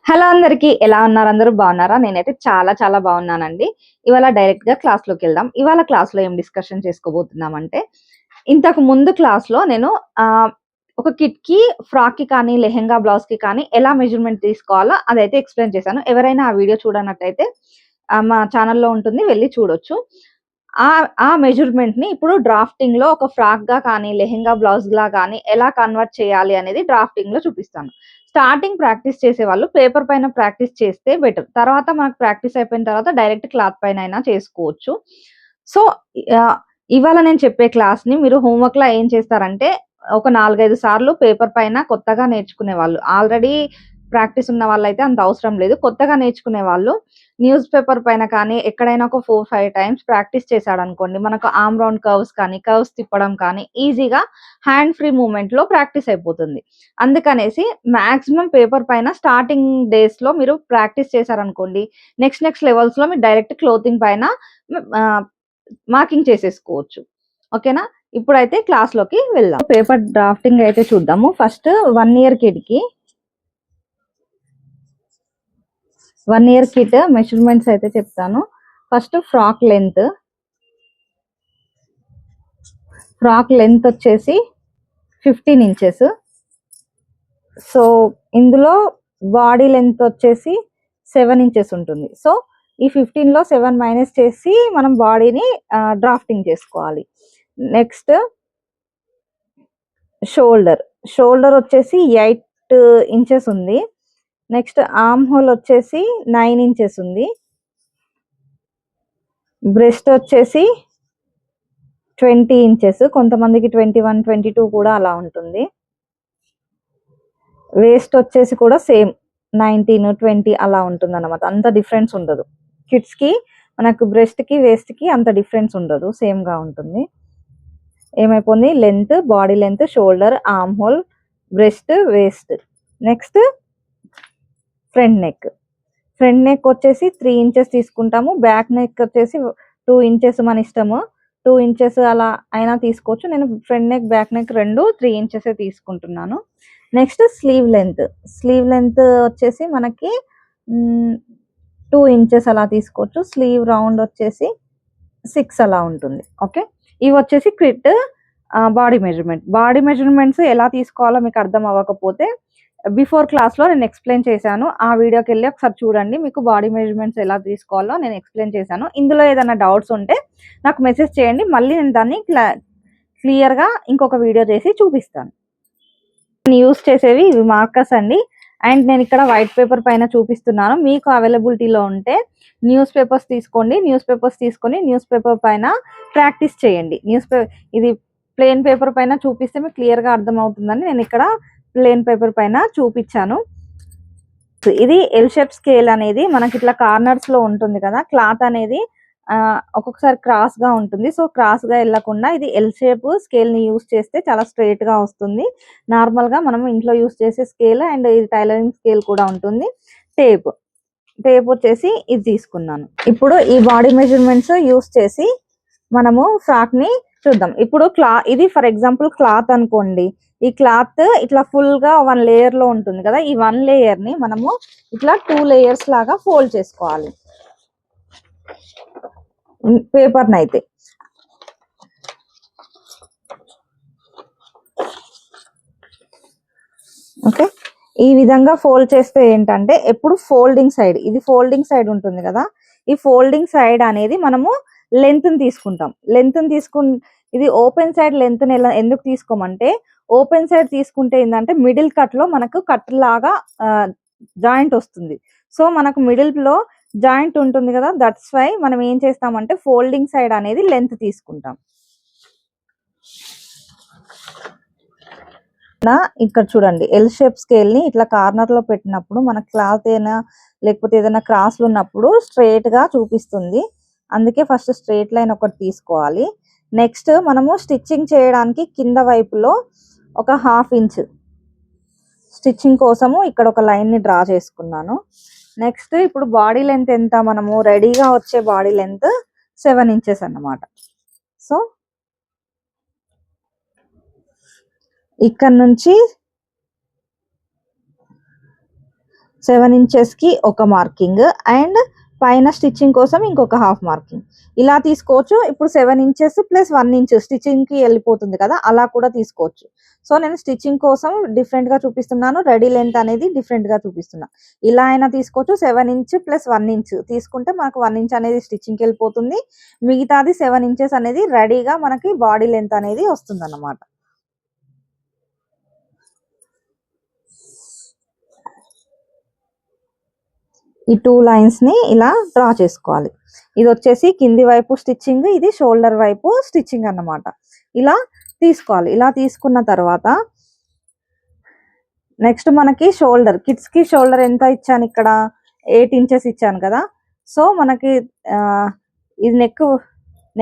Hello అందరికి, ఎలా ఉన్నారు? అందరూ బాగున్నారా? నేనైతే చాలా చాలా బాగున్నానండి. ఇవాళ డైరెక్ట్ గా క్లాస్ లోకి వెళ్దాం. ఇవాళ క్లాస్ లో ఏం డిస్కషన్ చేసుకోబోతున్నామంటే, ఇంతకు ముందు క్లాస్ లో నేను ఒక కిట్ కి ఫ్రాక్ కి కానీ లెహెంగా బ్లౌజ్ కి కానీ ఎలా మెజర్మెంట్ తీసుకోవాలో అదైతే ఎక్స్ప్లెయిన్ చేశాను. ఎవరైనా ఆ వీడియో చూడనట్టయితే మా ఛానల్లో ఉంటుంది, వెళ్ళి చూడొచ్చు. ఆ మెజర్మెంట్ ని ఇప్పుడు డ్రాఫ్టింగ్ లో ఒక ఫ్రాక్ గా కానీ లెహెంగా బ్లౌజ్ లా కానీ ఎలా కన్వర్ట్ చేయాలి అనేది డ్రాఫ్టింగ్ లో చూపిస్తాను. స్టార్టింగ్ ప్రాక్టీస్ చేసేవాళ్ళు పేపర్ పైన ప్రాక్టీస్ చేస్తే బెటర్. తర్వాత మనకు ప్రాక్టీస్ అయిపోయిన తర్వాత డైరెక్ట్ క్లాత్ పైన అయినా చేసుకోవచ్చు. సో, ఇవాళ నేను చెప్పే క్లాస్‌ని మీరు హోంవర్క్‌లా ఏం చేస్తారంటే, ఒక 4, 5 సార్లు పేపర్ పైన కొత్తగా నేర్చుకునే వాళ్ళు, ఆల్రెడీ ప్రాక్టీస్ ఉన్న వాళ్ళైతే అంత అవసరం లేదు. కొత్తగా నేర్చుకునే వాళ్ళు న్యూస్ పేపర్ పైన కానీ, ఎక్కడైనా ఒక 4, 5 టైమ్స్ ప్రాక్టీస్ చేశాడనుకోండి, మనకు ఆర్మ్ రౌండ్ కర్వ్స్ కానీ, కర్వ్స్ తిప్పడం కానీ ఈజీగా హ్యాండ్ ఫ్రీ మూవ్‌మెంట్‌లో ప్రాక్టీస్ అయిపోతుంది. అందుకనేసి మాక్సిమం పేపర్ పైన స్టార్టింగ్ డేస్‌లో మీరు ప్రాక్టీస్ చేశారనుకోండి, నెక్స్ట్ లెవెల్స్‌లో మీరు డైరెక్ట్ క్లోతింగ్ పైన మార్కింగ్ చేసేసుకోవచ్చు. ఓకేనా? ఇప్పుడైతే క్లాస్‌లోకి వెళ్దాం. పేపర్ డ్రాఫ్టింగ్ అయితే చూద్దాము. ఫస్ట్ 1 ఇయర్ కిడ్‌కి 1 ఇయర్ కిట్ మెజర్మెంట్స్ అయితే చెప్తాను. ఫస్ట్ ఫ్రాక్ లెంత్ వచ్చేసి 15 ఇంచెస్. సో ఇందులో బాడీ లెంత్ వచ్చేసి 7 ఇంచెస్ ఉంటుంది. సో ఈ 15లో 7 మైనస్ చేసి మనం బాడీని డ్రాఫ్టింగ్ చేసుకోవాలి. నెక్స్ట్ షోల్డర్ వచ్చేసి 8 ఇంచెస్ ఉంది. నెక్స్ట్ ఆర్మ్ హోల్ వచ్చేసి 9 ఇంచెస్ ఉంది. బ్రెస్ట్ వచ్చేసి 20 ఇంచెస్, కొంతమందికి 21, 22 కూడా అలా ఉంటుంది. వేస్ట్ వచ్చేసి కూడా సేమ్ 19, 20 అలా ఉంటుంది అన్నమాట. అంత డిఫరెన్స్ ఉండదు. కిడ్స్ కి మనకు బ్రెస్ట్ కి వేస్ట్ కి అంత డిఫరెన్స్ ఉండదు, సేమ్ గా ఉంటుంది. ఏమైపోయింది? Length, body length, shoulder, arm whole, breast, waste. Next front neck వచ్చేసి 3 ఇంచెస్ తీసుకుంటాము. బ్యాక్ నెక్ వచ్చేసి 2 ఇంచెస్ మన ఇష్టము. 2 ఇంచెస్ అలా అయినా తీసుకోవచ్చు. నేను ఫ్రంట్ నెక్ బ్యాక్ నెక్ రెండు 3 ఇంచెస్ తీసుకుంటున్నాను. నెక్స్ట్ స్లీవ్ లెంత్ వచ్చేసి మనకి 2 ఇంచెస్ అలా తీసుకోవచ్చు. స్లీవ్ రౌండ్ వచ్చేసి 6 అలా ఉంటుంది. ఓకే, ఇవి వచ్చేసి క్విట్ బాడీ మెజర్మెంట్స్ ఎలా తీసుకోవాలో మీకు అర్థం అవ్వకపోతే బిఫోర్ క్లాస్లో నేను ఎక్స్ప్లెయిన్ చేశాను. ఆ వీడియోకి వెళ్ళి ఒకసారి చూడండి, మీకు బాడీ మెజర్మెంట్స్ ఎలా తీసుకోవాలో నేను ఎక్స్ప్లెయిన్ చేశాను. ఇందులో ఏదైనా డౌట్స్ ఉంటే నాకు మెసేజ్ చేయండి, మళ్ళీ నేను దాన్ని క్లియర్గా ఇంకొక వీడియో చేసి చూపిస్తాను. నేను యూస్ చేసేవి ఇవి మార్కర్స్ అండి. అండ్ నేను ఇక్కడ వైట్ పేపర్ పైన చూపిస్తున్నాను. మీకు అవైలబిలిటీలో ఉంటే న్యూస్ పేపర్స్ తీసుకొని న్యూస్ పేపర్ పైన ప్రాక్టీస్ చేయండి. ఇది ప్లెయిన్ పేపర్ పైన చూపిస్తే మీకు క్లియర్గా అర్థమవుతుందని నేను ఇక్కడ ప్లెయిన్ పేపర్ పైన చూపించాను. ఇది ఎల్ షేప్ స్కేల్ అనేది మనకి ఇట్లా కార్నర్స్ లో ఉంటుంది కదా, క్లాత్ అనేది ఒక్కొక్కసారి క్రాస్ గా ఉంటుంది. సో క్రాస్ గా వెళ్ళకుండా ఇది ఎల్ షేప్ స్కేల్ ని యూస్ చేస్తే చాలా స్ట్రైట్ గా వస్తుంది. నార్మల్ గా మనం ఇంట్లో యూస్ చేసే స్కేల్ అండ్ ఇది టైలరింగ్ స్కేల్ కూడా ఉంటుంది. టేప్ వచ్చేసి ఇది తీసుకున్నాను. ఇప్పుడు ఈ బాడీ మెజర్మెంట్స్ యూస్ చేసి మనము ఫ్రాక్ ని చూద్దాం. ఇప్పుడు ఇది ఫర్ ఎగ్జాంపుల్ క్లాత్ అనుకోండి. ఈ క్లాత్ ఇట్లా ఫుల్ గా 1 లేయర్ లో ఉంటుంది కదా, ఈ 1 లేయర్ ని మనము ఇట్లా 2 లేయర్స్ లాగా ఫోల్డ్ చేసుకోవాలి పేపర్ నైతే. ఓకే, ఈ విధంగా ఫోల్డ్ చేస్తే ఏంటంటే ఎప్పుడు ఇది ఫోల్డింగ్ సైడ్ ఉంటుంది కదా, ఈ ఫోల్డింగ్ సైడ్ అనేది మనము లెంత్ తీసుకుంటాం. ఇది ఓపెన్ సైడ్ లెంత్ ఎందుకు తీసుకోమంటే, ఓపెన్ సైడ్ తీసుకుంటే ఏంటంటే మిడిల్ కట్ లో మనకు కట్ లాగా జాయింట్ వస్తుంది. సో మనకు మిడిల్ లో జాయింట్ ఉంటుంది కదా, దట్స్ వై మనం ఏం చేస్తామంటే ఫోల్డింగ్ సైడ్ అనేది లెంత్ తీసుకుంటాం. ఇక్కడ చూడండి, ఎల్ షేప్ స్కేల్ ని ఇట్లా కార్నర్ లో పెట్టినప్పుడు మన క్లాత్ అయినా లేకపోతే ఏదైనా క్రాస్ లో ఉన్నప్పుడు స్ట్రైట్ గా చూపిస్తుంది. అందుకే ఫస్ట్ స్ట్రైట్ లైన్ ఒకటి తీసుకోవాలి. నెక్స్ట్ మనము స్టిచ్చింగ్ చేయడానికి కింద వైపులో ఒక 1/2 ఇంచ్ స్టిచ్చింగ్ కోసము ఇక్కడ ఒక లైన్ ని డ్రా చేసుకున్నాను. నెక్స్ట్ ఇప్పుడు బాడీ లెంత్ ఎంత, మనము రెడీగా వచ్చే బాడీ లెంత్ 7 ఇంచెస్ అన్నమాట. సో ఇక్కడ నుంచి 7 inches కి ఒక మార్కింగ్ అండ్ పైన స్టిచ్చింగ్ కోసం ఇంకొక హాఫ్ మార్కింగ్ ఇలా తీసుకోవచ్చు. ఇప్పుడు 7 inches ప్లస్ 1 inch స్టిచ్చింగ్ కి వెళ్ళిపోతుంది కదా, అలా కూడా తీసుకోవచ్చు. సో నేను స్టిచ్చింగ్ కోసం డిఫరెంట్ గా చూపిస్తున్నాను, రెడీ లెంత్ అనేది డిఫరెంట్ గా చూపిస్తున్నా. ఇలా అయినా తీసుకోవచ్చు. 7 inch ప్లస్ 1 inch తీసుకుంటే మనకు 1 inch అనేది స్టిచ్చింగ్ కి వెళ్ళిపోతుంది, మిగతాది 7 inches అనేది రెడీగా మనకి బాడీ లెంత్ అనేది వస్తుంది అన్నమాట. ఈ 2 లైన్స్ ని ఇలా డ్రా చేసుకోవాలి. ఇది వచ్చేసి కింది వైపు స్టిచ్చింగ్, ఇది షోల్డర్ వైపు స్టిచ్చింగ్ అన్నమాట. ఇలా తీసుకోవాలి. ఇలా తీసుకున్న తర్వాత నెక్స్ట్ మనకి షోల్డర్, కిడ్స్ కి షోల్డర్ ఎంత ఇచ్చాను, ఇక్కడ 8 inches ఇచ్చాను కదా. సో మనకి ఇది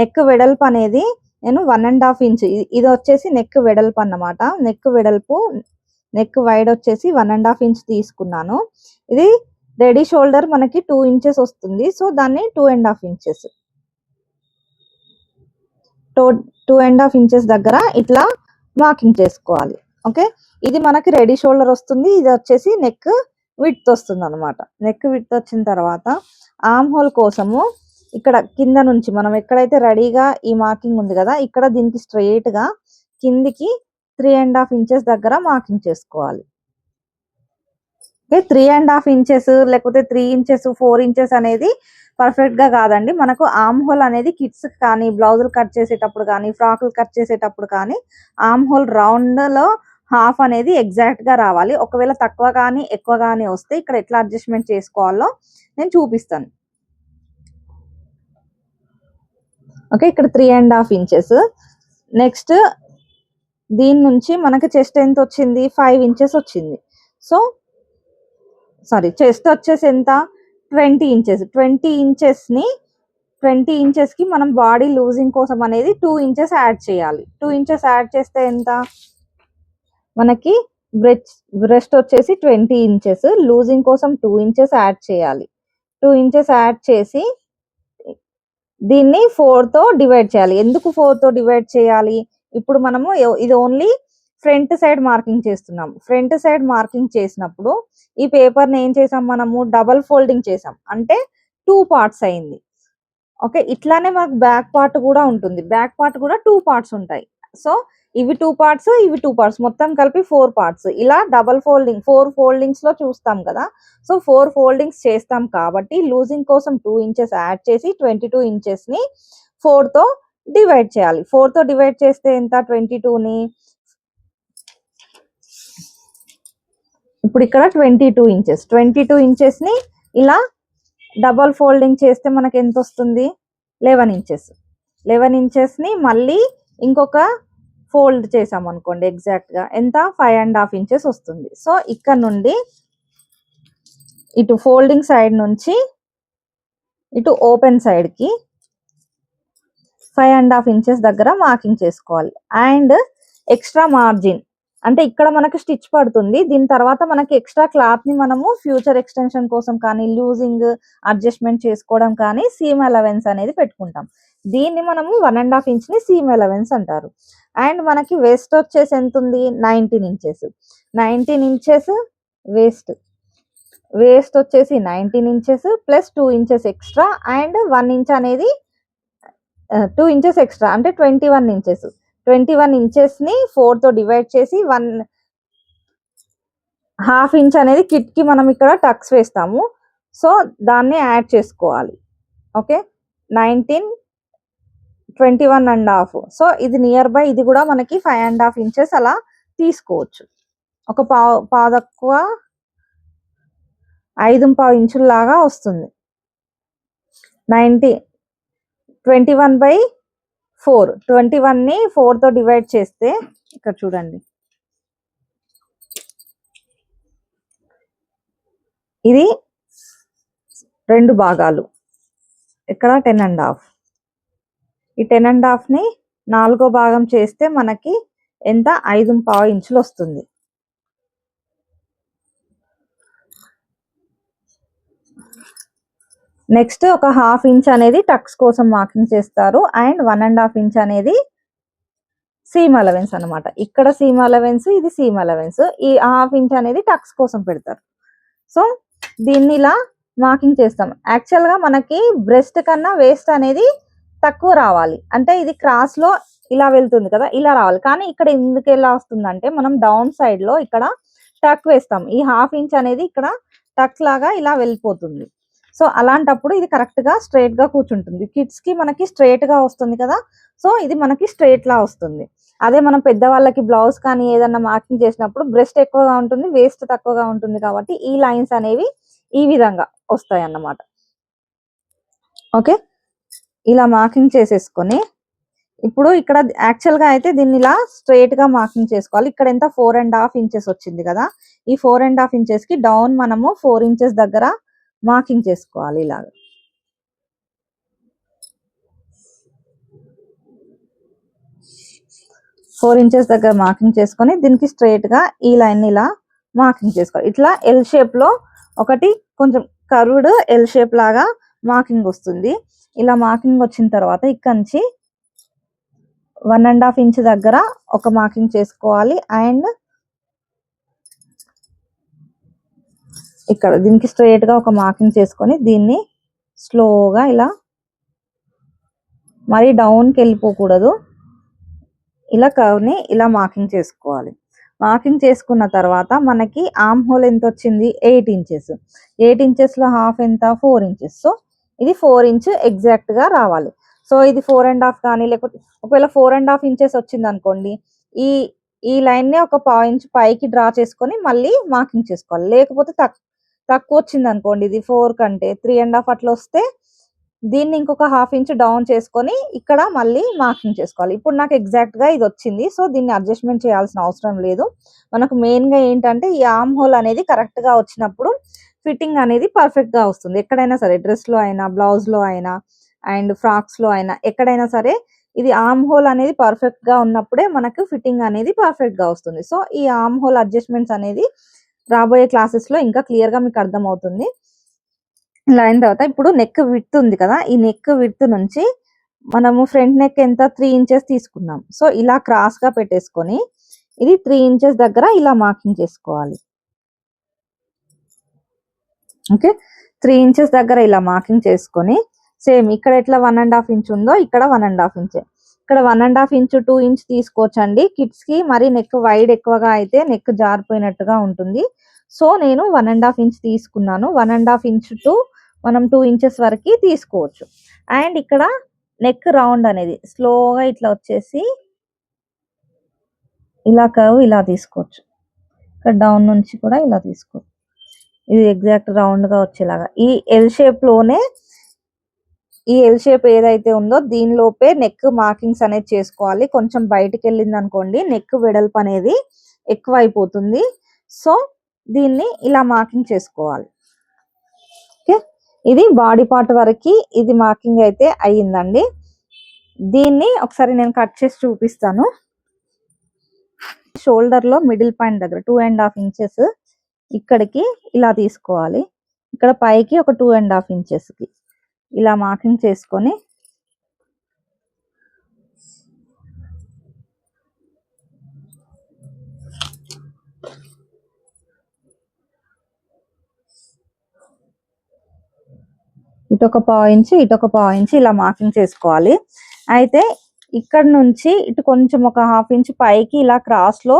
నెక్ వెడల్పు అనేది నేను 1.5 inch, ఇది వచ్చేసి నెక్ వెడల్పు అన్నమాట. నెక్ వైడ్ వచ్చేసి 1.5 inch తీసుకున్నాను. ఇది రెడీ షోల్డర్ మనకి 2 inches వస్తుంది. సో దాన్ని 2.5 inches 2.5 inches దగ్గర ఇట్లా మార్కింగ్ చేసుకోవాలి. ఓకే, ఇది మనకి రెడీ షోల్డర్ వస్తుంది. ఇది వచ్చేసి నెక్ విడ్త్ వస్తుంది అనమాట. నెక్ విడ్త్ వచ్చిన తర్వాత ఆర్మ్ హోల్ కోసము ఇక్కడ కింద నుంచి మనం ఎక్కడైతే రెడీగా ఈ మార్కింగ్ ఉంది కదా, ఇక్కడ దీనికి స్ట్రైట్ గా కిందికి 3.5 inches దగ్గర మార్కింగ్ చేసుకోవాలి. 3.5 inches లేకపోతే 3 inches 4 inches అనేది పర్ఫెక్ట్ గా కాదండి. మనకు ఆర్మ్ హోల్ అనేది కిడ్స్ కానీ, బ్లౌజులు కట్ చేసేటప్పుడు కానీ, ఫ్రాకులు కట్ చేసేటప్పుడు కానీ ఆర్మ్ హోల్ రౌండ్ లో హాఫ్ అనేది ఎగ్జాక్ట్ గా రావాలి. ఒకవేళ తక్కువ కానీ ఎక్కువ కానీ వస్తే ఇక్కడ ఎట్లా అడ్జస్ట్మెంట్ చేసుకోవాలో నేను చూపిస్తాను. ఓకే, ఇక్కడ 3.5 inches. నెక్స్ట్ దీని నుంచి మనకి చెస్ట్ ఎంత వచ్చింది, 5 inches వచ్చింది. సో చెస్ట్ వచ్చేసి ఎంత, 20 inches. 20 inches కి మనం బాడీ లూజింగ్ కోసం అనేది 2 inches యాడ్ చేయాలి. 2 inches యాడ్ చేస్తే ఎంత, మనకి బ్రెస్ట్ వచ్చేసి 20 inches, లూజింగ్ కోసం 2 inches యాడ్ చేయాలి. 2 inches యాడ్ చేసి దీన్ని 4 తో డివైడ్ చేయాలి. ఎందుకు 4 తో డివైడ్ చేయాలి, ఇప్పుడు మనము ఇది ఓన్లీ ఫ్రంట్ సైడ్ మార్కింగ్ చేస్తున్నాం. ఫ్రంట్ సైడ్ మార్కింగ్ చేసినప్పుడు ఈ పేపర్ ని ఏం చేసాం, మనము డబల్ ఫోల్డింగ్ చేసాం, అంటే 2 parts అయింది. ఓకే, ఇట్లానే మనకు బ్యాక్ పార్ట్ కూడా ఉంటుంది. బ్యాక్ పార్ట్ కూడా 2 parts ఉంటాయి. సో ఇవి 2 parts, ఇవి 2 parts, మొత్తం కలిపి 4 parts. ఇలా డబల్ ఫోల్డింగ్ 4 foldings లో చూస్తాం కదా. సో 4 foldings చేస్తాం కాబట్టి లూజింగ్ కోసం 2 inches యాడ్ చేసి 22 inches ని 4 తో డివైడ్ చేయాలి. 4 తో డివైడ్ చేస్తే ఎంత, 22 ని, ఇప్పుడు ఇక్కడ 22 inches. 22 inches ని ఇలా డబల్ ఫోల్డింగ్ చేస్తే మనకి ఎంత వస్తుంది, 11 inches. 11 inches ని మళ్ళీ ఇంకొక ఫోల్డ్ చేసాం అనుకోండి, ఎగ్జాక్ట్ గా ఎంత, 5.5 inches వస్తుంది. సో ఇక్కడ నుండి ఇటు ఫోల్డింగ్ సైడ్ నుంచి ఇటు ఓపెన్ సైడ్ కి 5.5 inches దగ్గర మార్కింగ్ చేసుకోవాలి. అండ్ ఎక్స్ట్రా మార్జిన్ అంటే ఇక్కడ మనకు స్టిచ్ పడుతుంది. దీని తర్వాత మనకి ఎక్స్ట్రా క్లాత్ ని మనము ఫ్యూచర్ ఎక్స్టెన్షన్ కోసం కానీ, లూజింగ్ అడ్జస్ట్మెంట్ చేసుకోవడం కానీ సీమ్ అలవెన్స్ అనేది పెట్టుకుంటాం. దీన్ని మనము 1.5 inch ని సీమ్ అలవెన్స్ అంటారు. అండ్ మనకి వేస్ట్ వచ్చేసి ఎంత ఉంది, 19 inches. 19 inches వేస్ట్ వచ్చేసి 19 inches plus 2 inches extra and 1 inch అనేది 2 inches ఎక్స్ట్రా అంటే 21 inches. 21 inches ని 4 తో డివైడ్ చేసి 1.5 inch అనేది కిట్ కి మనం ఇక్కడ టక్స్ వేస్తాము. సో దాన్ని యాడ్ చేసుకోవాలి. ఓకే, 19 21.5. సో ఇది నియర్ బై ఇది కూడా మనకి 5.5 inches అలా తీసుకోవచ్చు. ఒక పావు తక్కువ 5.5 inches లాగా వస్తుంది. 21/4. 21 ని 4 తో డివైడ్ చేస్తే ఇక్కడ చూడండి, ఇది 2 భాగాలు, ఇక్కడ 10.5. ఈ 10.5 ని 4వ భాగం చేస్తే మనకి ఎంత, 5.5 inches వస్తుంది. నెక్స్ట్ ఒక 1/2 inch అనేది టక్స్ కోసం మార్కింగ్ చేస్తారు. అండ్ 1.5 inch అనేది సీమ్ అలవెన్స్ అనమాట. ఇక్కడ సీమ్ అలవెన్స్, ఇది సీమ్ అలవెన్స్. ఈ 1/2 inch అనేది టక్స్ కోసం పెడతారు. సో దీన్ని ఇలా మార్కింగ్ చేస్తాం. యాక్చువల్ గా మనకి బ్రెస్ట్ కన్నా వేస్ట్ అనేది తక్కువ రావాలి, అంటే ఇది క్రాస్ లో ఇలా వెళ్తుంది కదా, ఇలా రావాలి. కానీ ఇక్కడ ఎందుకు ఎలా వస్తుందంటే మనం డౌన్ సైడ్ లో ఇక్కడ టక్ వేస్తాం, ఈ ½ ఇంచ్ అనేది ఇక్కడ టక్ లాగా ఇలా వెళ్ళిపోతుంది. సో అలాంటప్పుడు ఇది కరెక్ట్ గా స్ట్రైట్ గా కూర్చుంటుంది. కిడ్స్ కి మనకి స్ట్రైట్ గా వస్తుంది కదా, సో ఇది మనకి స్ట్రైట్ లా వస్తుంది. అదే మనం పెద్దవాళ్ళకి బ్లౌజ్ కానీ ఏదన్నా మార్కింగ్ చేసినప్పుడు బ్రెస్ట్ ఎక్కువగా ఉంటుంది, వేస్ట్ తక్కువగా ఉంటుంది, కాబట్టి ఈ లైన్స్ అనేవి ఈ విధంగా వస్తాయి అన్నమాట. ఓకే, ఇలా మార్కింగ్ చేసేసుకొని ఇప్పుడు ఇక్కడ యాక్చువల్ గా అయితే దీన్ని ఇలా స్ట్రైట్ గా మార్కింగ్ చేసుకోవాలి. ఇక్కడ ఎంత 4.5 ఇంచెస్ వచ్చింది కదా, ఈ 4.5 ఇంచెస్ కి డౌన్ మనము 4 ఇంచెస్ దగ్గర మార్కింగ్ చేసుకోవాలి. ఇలాగా 4 ఇంచెస్ దగ్గర మార్కింగ్ చేసుకొని దీనికి స్ట్రైట్ గా ఈ లైన్ ఇలా మార్కింగ్ చేసుకోవాలి. ఇట్లా ఎల్ షేప్ లో ఒకటి కొంచెం కర్వ్డ్ ఎల్ షేప్ లాగా మార్కింగ్ వస్తుంది. ఇలా మార్కింగ్ వచ్చిన తర్వాత ఇక్కడ నుంచి 1.5 ఇంచ్ దగ్గర ఒక మార్కింగ్ చేసుకోవాలి. అండ్ ఇక్కడ దీనికి స్ట్రైట్ గా ఒక మార్కింగ్ చేసుకొని దీన్ని స్లోగా ఇలా, మరి డౌన్ కి వెళ్ళిపోకూడదు, ఇలా కర్వ్ ని ఇలా మార్కింగ్ చేసుకోవాలి. మార్కింగ్ చేసుకున్న తర్వాత మనకి ఆర్మ్ హోల్ ఎంత వచ్చింది, 8 ఇంచెస్. 8 ఇంచెస్ లో హాఫ్ ఎంత, 4 ఇంచెస్. సో ఇది 4 ఇంచ్ ఎగ్జాక్ట్ గా రావాలి. సో ఇది 4.5 కానీ, లేకపోతే ఒకవేళ 4.5 ఇంచెస్ వచ్చింది అనుకోండి, ఈ లైన్ ని ఒక ½ ఇంచ్ పైకి డ్రా చేసుకొని మళ్ళీ మార్కింగ్ చేసుకోవాలి. లేకపోతే తక్కువ వచ్చింది అనుకోండి, ఇది 4 కంటే 3.5 అట్లా వస్తే దీన్ని ఇంకొక ½ ఇంచ్ డౌన్ చేసుకొని ఇక్కడ మళ్ళీ మార్కింగ్ చేసుకోవాలి. ఇప్పుడు నాకు ఎగ్జాక్ట్ గా ఇది వచ్చింది, సో దీన్ని అడ్జస్ట్మెంట్ చేయాల్సిన అవసరం లేదు. మనకు మెయిన్ గా ఏంటంటే ఈ ఆర్మ్ హోల్ అనేది కరెక్ట్ గా వచ్చినప్పుడు ఫిట్టింగ్ అనేది పర్ఫెక్ట్ గా వస్తుంది. ఎక్కడైనా సరే, డ్రెస్ లో అయినా, బ్లౌజ్ లో అయినా, అండ్ ఫ్రాక్స్ లో అయినా, ఎక్కడైనా సరే ఇది ఆర్మ్ హోల్ అనేది పర్ఫెక్ట్ గా ఉన్నప్పుడే మనకు ఫిట్టింగ్ అనేది పర్ఫెక్ట్ గా వస్తుంది. సో ఈ ఆర్మ్ హోల్ అడ్జస్ట్మెంట్స్ అనేది రాబోయే క్లాసెస్ లో ఇంకా క్లియర్ గా మీకు అర్థం అవుతుంది. ఇలా అయిన తర్వాత ఇప్పుడు నెక్ విడ్త్ ఉంది కదా, ఈ నెక్ విడ్త్ నుంచి మనము ఫ్రంట్ నెక్ ఎంత 3 ఇంచెస్ తీసుకున్నాం. సో ఇలా క్రాస్ గా పెట్టేసుకొని ఇది 3 ఇంచెస్ దగ్గర ఇలా మార్కింగ్ చేసుకోవాలి. ఓకే, 3 ఇంచెస్ దగ్గర ఇలా మార్కింగ్ చేసుకొని సేమ్ ఇక్కడ ఎట్లా 1.5 ఇంచ్ ఉందో ఇక్కడ 1.5 ఇంచ్, ఇక్కడ 1.5 ఇంచ్ 2 ఇంచ్ తీసుకోవచ్చండి. కిడ్స్ కి మరి నెక్ వైడ్ ఎక్కువగా అయితే నెక్ జారిపోయినట్టుగా ఉంటుంది. సో నేను 1.5 ఇంచ్ తీసుకున్నాను. 1.5 ఇంచ్ టు మనం 2 ఇంచెస్ వరకు తీసుకోవచ్చు. అండ్ ఇక్కడ నెక్ రౌండ్ అనేది స్లోగా ఇట్లా వచ్చేసి ఇలా కర్వ్ ఇలా తీసుకోవచ్చు. ఇక్కడ డౌన్ నుంచి కూడా ఇలా తీసుకోవచ్చు. ఇది ఎగ్జాక్ట్ రౌండ్ గా వచ్చేలాగా ఈ ఎల్ షేప్ లోనే, ఈ ఎల్ షేప్ ఏదైతే ఉందో దీనిలోపే నెక్ మార్కింగ్స్ అనేది చేసుకోవాలి. కొంచెం బయటికి వెళ్ళింది అనుకోండి నెక్ వెడల్పు అనేది ఎక్కువ అయిపోతుంది. సో దీన్ని ఇలా మార్కింగ్ చేసుకోవాలి. ఓకే, ఇది బాడీ పార్ట్ వరకు ఇది మార్కింగ్ అయితే అయ్యిందండి. దీన్ని ఒకసారి నేను కట్ చేసి చూపిస్తాను. షోల్డర్ లో మిడిల్ పాయింట్ దగ్గర 2.5 ఇంచెస్ ఇక్కడికి ఇలా తీసుకోవాలి. ఇక్కడ పైకి ఒక 2.5 ఇంచెస్ కి ఇలా మార్కింగ్ చేసుకొని ఇటొక ½ ఇంచ్ ఇటొక ½ ఇంచ్ ఇలా మార్కింగ్ చేసుకోవాలి. అయితే ఇక్కడ నుంచి ఇటు కొంచెం ఒక ½ ఇంచ్ పైకి ఇలా క్రాస్ లో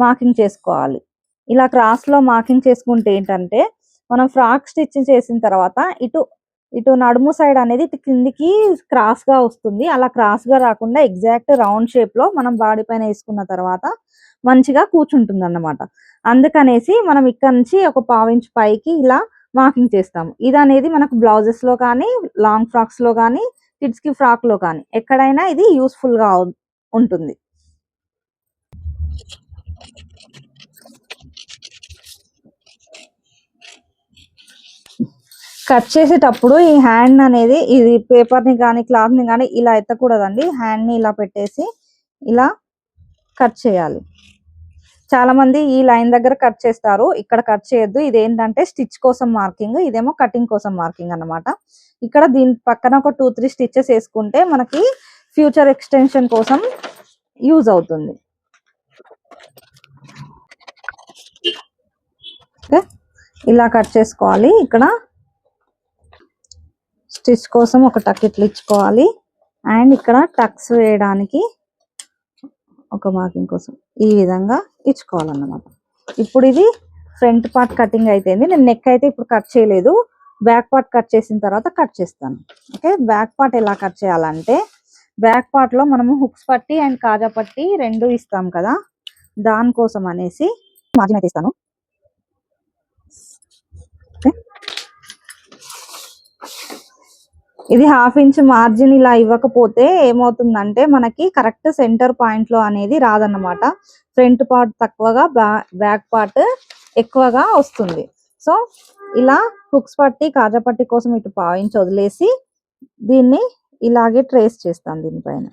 మార్కింగ్ చేసుకోవాలి. ఇలా క్రాస్ లో మార్కింగ్ చేసుకుంటే ఏంటంటే మనం ఫ్రాక్ స్టిచ్ చేసిన తర్వాత ఇటు నడుము సైడ్ అనేది ఇటు కిందికి క్రాస్ గా వస్తుంది. అలా క్రాస్ గా రాకుండా ఎగ్జాక్ట్ రౌండ్ షేప్ లో మనం బాడీ పైన వేసుకున్న తర్వాత మంచిగా కూర్చుంటుంది అన్నమాట. అందుకనేసి మనం ఇక్కడ నుంచి ఒక ½ ఇంచ్ పైకి ఇలా మార్కింగ్ చేస్తాము. ఇది అనేది మనకు బ్లౌజెస్ లో కానీ, లాంగ్ ఫ్రాక్స్ లో కానీ, కిడ్స్ కి ఫ్రాక్ లో కానీ ఎక్కడైనా ఇది యూస్ఫుల్ గా ఉంటుంది. కట్ చేసేటప్పుడు ఈ హ్యాండ్ అనేది ఇది పేపర్ ని కానీ క్లాత్ ని కానీ ఇలా ఎత్తకూడదండి. హ్యాండ్ ని ఇలా పెట్టేసి ఇలా కట్ చేయాలి. చాలా మంది ఈ లైన్ దగ్గర కట్ చేస్తారు, ఇక్కడ కట్ చేయొద్దు. ఇదేంటంటే స్టిచ్ కోసం మార్కింగ్, ఇదేమో కటింగ్ కోసం మార్కింగ్ అన్నమాట. ఇక్కడ దీని పక్కన ఒక 2-3 స్టిచెస్ వేసుకుంటే మనకి ఫ్యూచర్ ఎక్స్టెన్షన్ కోసం యూజ్ అవుతుంది. ఇలా కట్ చేసుకోవాలి. ఇక్కడ స్టిచ్ కోసం ఒక టక్ ఇట్లా ఇచ్చుకోవాలి. అండ్ ఇక్కడ టక్స్ వేయడానికి ఒక మార్కింగ్ కోసం ఈ విధంగా ఇచ్చుకోవాలన్నమాట. ఇప్పుడు ఇది ఫ్రంట్ పార్ట్ కటింగ్ అయిపోయింది. నేను నెక్ అయితే ఇప్పుడు కట్ చేయలేదు, బ్యాక్ పార్ట్ కట్ చేసిన తర్వాత కట్ చేస్తాను. ఓకే, బ్యాక్ పార్ట్ ఎలా కట్ చేయాలంటే, బ్యాక్ పార్ట్ లో మనము హుక్స్ పట్టి అండ్ కాజా పట్టి రెండు ఇస్తాం కదా, దానికోసం అనేసి మార్జిన్ అయితే ఇస్తాను. ఇది 1/2 ఇంచ్ మార్జిన్ ఇలా ఇవ్వకపోతే ఏమవుతుందంటే మనకి కరెక్ట్ సెంటర్ పాయింట్ లో అనేది రాదన్నమాట. ఫ్రంట్ పార్ట్ తక్కువగా బ్యాక్ పార్ట్ ఎక్కువగా వస్తుంది. సో ఇలా హుక్స్ పట్టి కాజా పట్టి కోసం ఇటు 1/2 ఇంచ్ వదిలేసి దీన్ని ఇలాగే ట్రేస్ చేస్తాను దీనిపైన.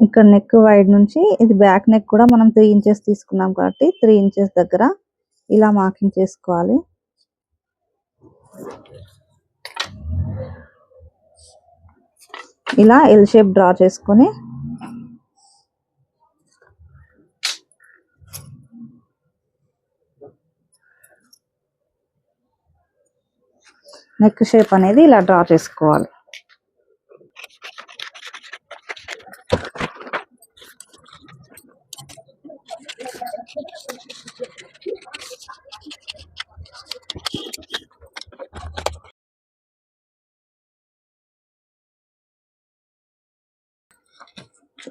ఇక్కడ నెక్ వైడ్ నుంచి ఇది బ్యాక్ నెక్ కూడా మనం 3 ఇంచెస్ తీసుకున్నాం కాబట్టి 3 ఇంచెస్ దగ్గర ఇలా మార్కింగ్ చేసుకోవాలి. ఇలా ఎల్ షేప్ డ్రా చేసుకొని నెక్ షేప్ అనేది ఇలా డ్రా చేసుకోవాలి.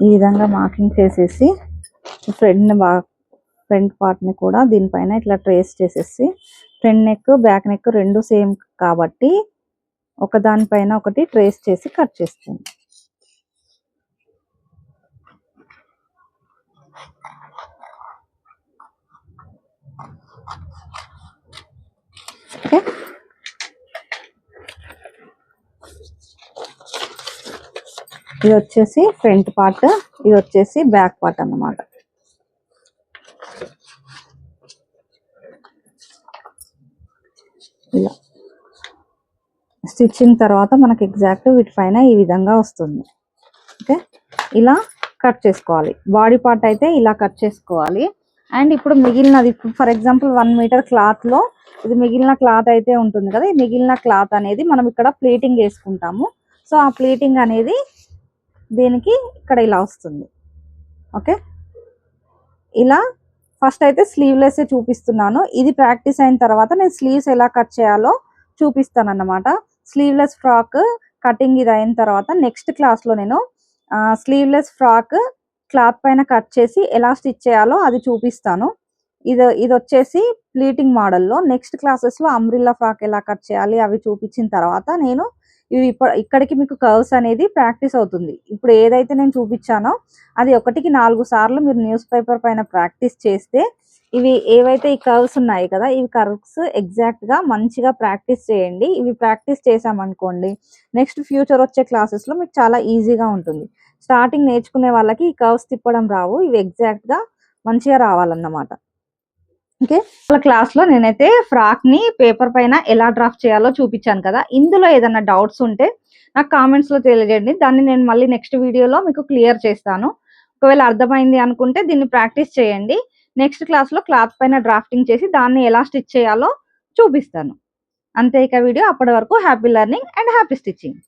ఈ విధంగా మార్కింగ్ చేసేసి ఫ్రంట్ పార్ట్ ని కూడా దీనిపైన ఇట్లా ట్రేస్ చేసేసి, ఫ్రంట్ నెక్ బ్యాక్ నెక్ రెండు సేమ్ కాబట్టి ఒక దానిపైన ఒకటి ట్రేస్ చేసి కట్ చేస్తాను. ఓకే, ఇది వచ్చేసి ఫ్రంట్ పార్ట్, ఇది వచ్చేసి బ్యాక్ పార్ట్ అన్నమాట. ఇలా స్టిచ్చింగ్ తర్వాత మనకి ఎగ్జాక్ట్ వీటిపైన ఈ విధంగా వస్తుంది. ఓకే, ఇలా కట్ చేసుకోవాలి. బాడీ పార్ట్ అయితే ఇలా కట్ చేసుకోవాలి. అండ్ ఇప్పుడు మిగిలినది, ఫర్ ఎగ్జాంపుల్ 1 మీటర్ క్లాత్ లో ఇది మిగిలిన క్లాత్ అయితే ఉంటుంది కదా, ఈ మిగిలిన క్లాత్ అనేది మనం ఇక్కడ ప్లీటింగ్ చేసుకుంటాము. సో ఆ ప్లీటింగ్ అనేది దీనికి ఇక్కడ ఇలా వస్తుంది. ఓకే, ఇలా ఫస్ట్ అయితే స్లీవ్లెస్ చూపిస్తున్నాను. ఇది ప్రాక్టీస్ అయిన తర్వాత నేను స్లీవ్స్ ఎలా కట్ చేయాలో చూపిస్తాను అన్నమాట. స్లీవ్లెస్ ఫ్రాక్ కటింగ్ ఇది అయిన తర్వాత నెక్స్ట్ క్లాస్ లో నేను స్లీవ్లెస్ ఫ్రాక్ క్లాత్ పైన కట్ చేసి ఎలా స్టిచ్ చేయాలో అది చూపిస్తాను. ఇది వచ్చేసి ప్లీటింగ్ మోడల్లో. నెక్స్ట్ క్లాసెస్ లో అంబ్రిల్లా ఫ్రాక్ ఎలా కట్ చేయాలి అవి చూపించిన తర్వాత నేను ఇక్కడికి మీకు కర్వ్స్ అనేది ప్రాక్టీస్ అవుతుంది. ఇప్పుడు ఏదైతే నేను చూపించానో అది 1కి 4 సార్లు మీరు న్యూస్ పేపర్ పైన ప్రాక్టీస్ చేస్తే ఇవి ఏవైతే ఈ కర్వ్స్ ఉన్నాయి కదా, ఇవి కర్వ్స్ ఎగ్జాక్ట్ గా మంచిగా ప్రాక్టీస్ చేయండి. ఇవి ప్రాక్టీస్ చేసామనుకోండి నెక్స్ట్ ఫ్యూచర్ వచ్చే క్లాసెస్ లో మీకు చాలా ఈజీగా ఉంటుంది. స్టార్టింగ్ నేర్చుకునే వాళ్ళకి ఈ కర్వ్స్ తిప్పడం రావు, ఇవి ఎగ్జాక్ట్ గా మంచిగా రావాలన్నమాట. ఓకే, క్లాస్ లో నేనైతే ఫ్రాక్ ని పేపర్ పైన ఎలా డ్రాఫ్ట్ చేయాలో చూపించాను కదా. ఇందులో ఏదైనా డౌట్స్ ఉంటే నాకు కామెంట్స్ లో తెలియజేయండి, దాన్ని నేను మళ్ళీ నెక్స్ట్ వీడియోలో మీకు క్లియర్ చేస్తాను. ఒకవేళ అర్థమైంది అనుకుంటే దీన్ని ప్రాక్టీస్ చేయండి. నెక్స్ట్ క్లాస్ లో క్లాత్ పైన డ్రాఫ్టింగ్ చేసి దాన్ని ఎలా స్టిచ్ చేయాలో చూపిస్తాను. అంతే ఇక వీడియో. అప్పటి వరకు happy learning and happy stitching.